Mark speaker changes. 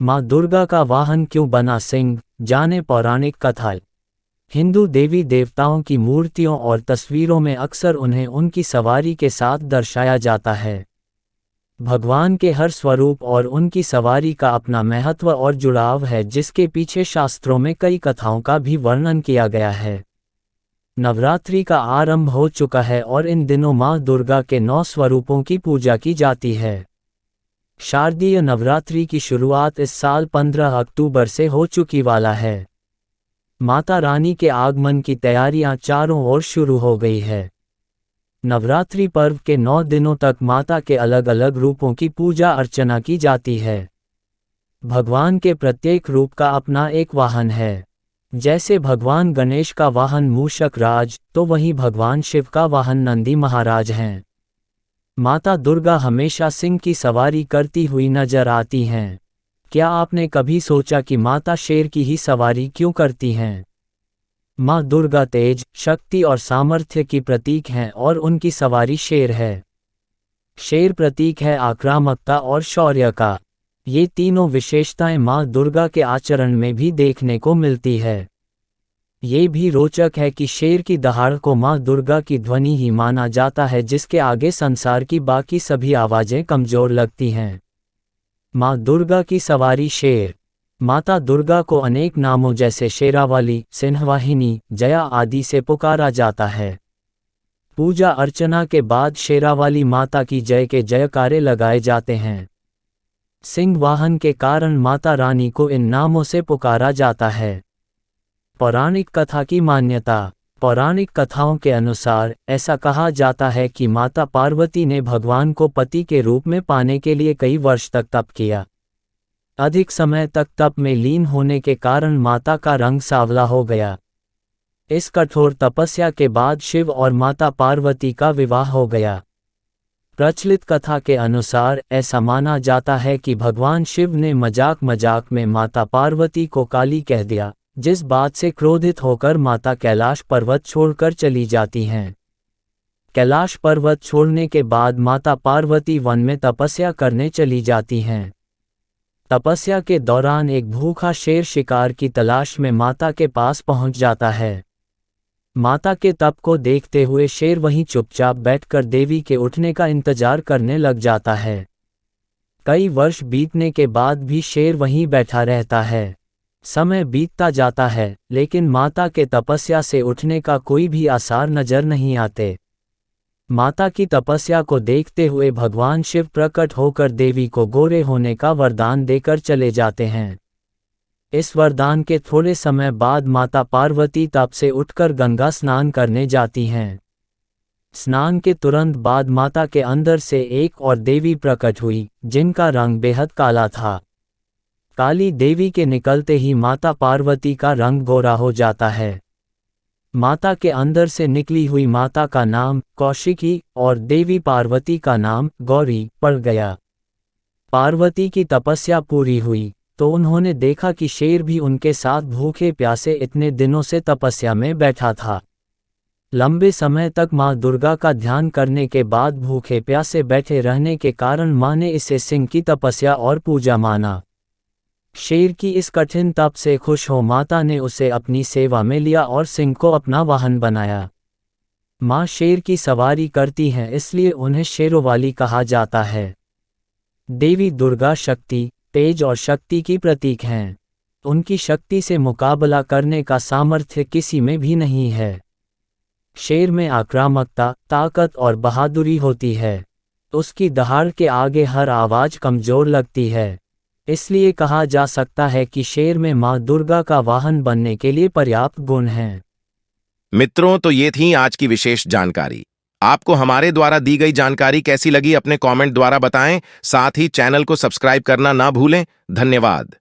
Speaker 1: माँ दुर्गा का वाहन क्यों बना सिंह, जाने पौराणिक कथा। हिंदू देवी देवताओं की मूर्तियों और तस्वीरों में अक्सर उन्हें उनकी सवारी के साथ दर्शाया जाता है। भगवान के हर स्वरूप और उनकी सवारी का अपना महत्व और जुड़ाव है, जिसके पीछे शास्त्रों में कई कथाओं का भी वर्णन किया गया है। नवरात्रि का आरंभ हो चुका है और इन दिनों माँ दुर्गा के 9 स्वरूपों की पूजा की जाती है। शारदीय नवरात्रि की शुरुआत इस साल 15 अक्टूबर से हो चुकी वाला है। माता रानी के आगमन की तैयारियां चारों ओर शुरू हो गई है। नवरात्रि पर्व के 9 दिनों तक माता के अलग अलग रूपों की पूजा अर्चना की जाती है। भगवान के प्रत्येक रूप का अपना एक वाहन है। जैसे भगवान गणेश का वाहन मूषक राज, तो वहीं भगवान शिव का वाहन नंदी महाराज हैं। माता दुर्गा हमेशा सिंह की सवारी करती हुई नजर आती हैं। क्या आपने कभी सोचा कि माता शेर की ही सवारी क्यों करती हैं? माँ दुर्गा तेज, शक्ति और सामर्थ्य की प्रतीक हैं और उनकी सवारी शेर है। शेर प्रतीक है आक्रामकता और शौर्य का। ये तीनों विशेषताएं माँ दुर्गा के आचरण में भी देखने को मिलती है। ये भी रोचक है कि शेर की दहाड़ को माँ दुर्गा की ध्वनि ही माना जाता है, जिसके आगे संसार की बाकी सभी आवाजें कमजोर लगती हैं। माँ दुर्गा की सवारी शेर। माता दुर्गा को अनेक नामों जैसे शेरावाली, सिंहवाहिनी, जया आदि से पुकारा जाता है। पूजा अर्चना के बाद शेरावाली माता की जय के जयकारे लगाए जाते हैं। सिंह वाहन के कारण माता रानी को इन नामों से पुकारा जाता है। पौराणिक कथा की मान्यता। पौराणिक कथाओं के अनुसार ऐसा कहा जाता है कि माता पार्वती ने भगवान को पति के रूप में पाने के लिए कई वर्ष तक तप किया। अधिक समय तक तप में लीन होने के कारण माता का रंग सांवला हो गया। इस कठोर तपस्या के बाद शिव और माता पार्वती का विवाह हो गया। प्रचलित कथा के अनुसार ऐसा माना जाता है कि भगवान शिव ने मजाक मजाक में माता पार्वती को काली कह दिया, जिस बात से क्रोधित होकर माता कैलाश पर्वत छोड़कर चली जाती हैं। कैलाश पर्वत छोड़ने के बाद माता पार्वती वन में तपस्या करने चली जाती हैं। तपस्या के दौरान एक भूखा शेर शिकार की तलाश में माता के पास पहुंच जाता है। माता के तप को देखते हुए शेर वहीं चुपचाप बैठकर देवी के उठने का इंतजार करने लग जाता है। कई वर्ष बीतने के बाद भी शेर वहीं बैठा रहता है। समय बीतता जाता है, लेकिन माता के तपस्या से उठने का कोई भी आसार नजर नहीं आते। माता की तपस्या को देखते हुए भगवान शिव प्रकट होकर देवी को गोरे होने का वरदान देकर चले जाते हैं। इस वरदान के थोड़े समय बाद माता पार्वती तप से उठकर गंगा स्नान करने जाती हैं। स्नान के तुरंत बाद माता के अंदर से एक और देवी प्रकट हुई, जिनका रंग बेहद काला था। काली देवी के निकलते ही माता पार्वती का रंग गोरा हो जाता है। माता के अंदर से निकली हुई माता का नाम कौशिकी और देवी पार्वती का नाम गौरी पड़ गया। पार्वती की तपस्या पूरी हुई तो उन्होंने देखा कि शेर भी उनके साथ भूखे प्यासे इतने दिनों से तपस्या में बैठा था। लंबे समय तक माँ दुर्गा का ध्यान करने के बाद भूखे प्यासे बैठे रहने के कारण माँ ने इसे सिंह की तपस्या और पूजा माना। शेर की इस कठिन तप से खुश हो माता ने उसे अपनी सेवा में लिया और सिंह को अपना वाहन बनाया। माँ शेर की सवारी करती हैं, इसलिए उन्हें शेरोवाली कहा जाता है। देवी दुर्गा शक्ति, तेज और शक्ति की प्रतीक हैं। उनकी शक्ति से मुकाबला करने का सामर्थ्य किसी में भी नहीं है। शेर में आक्रामकता, ताकत और बहादुरी होती है। उसकी दहाड़ के आगे हर आवाज कमजोर लगती है। इसलिए कहा जा सकता है कि शेर में माँ दुर्गा का वाहन बनने के लिए पर्याप्त गुण हैं।
Speaker 2: मित्रों, तो ये थी आज की विशेष जानकारी। आपको हमारे द्वारा दी गई जानकारी कैसी लगी अपने कमेंट द्वारा बताएं। साथ ही चैनल को सब्सक्राइब करना ना भूलें। धन्यवाद।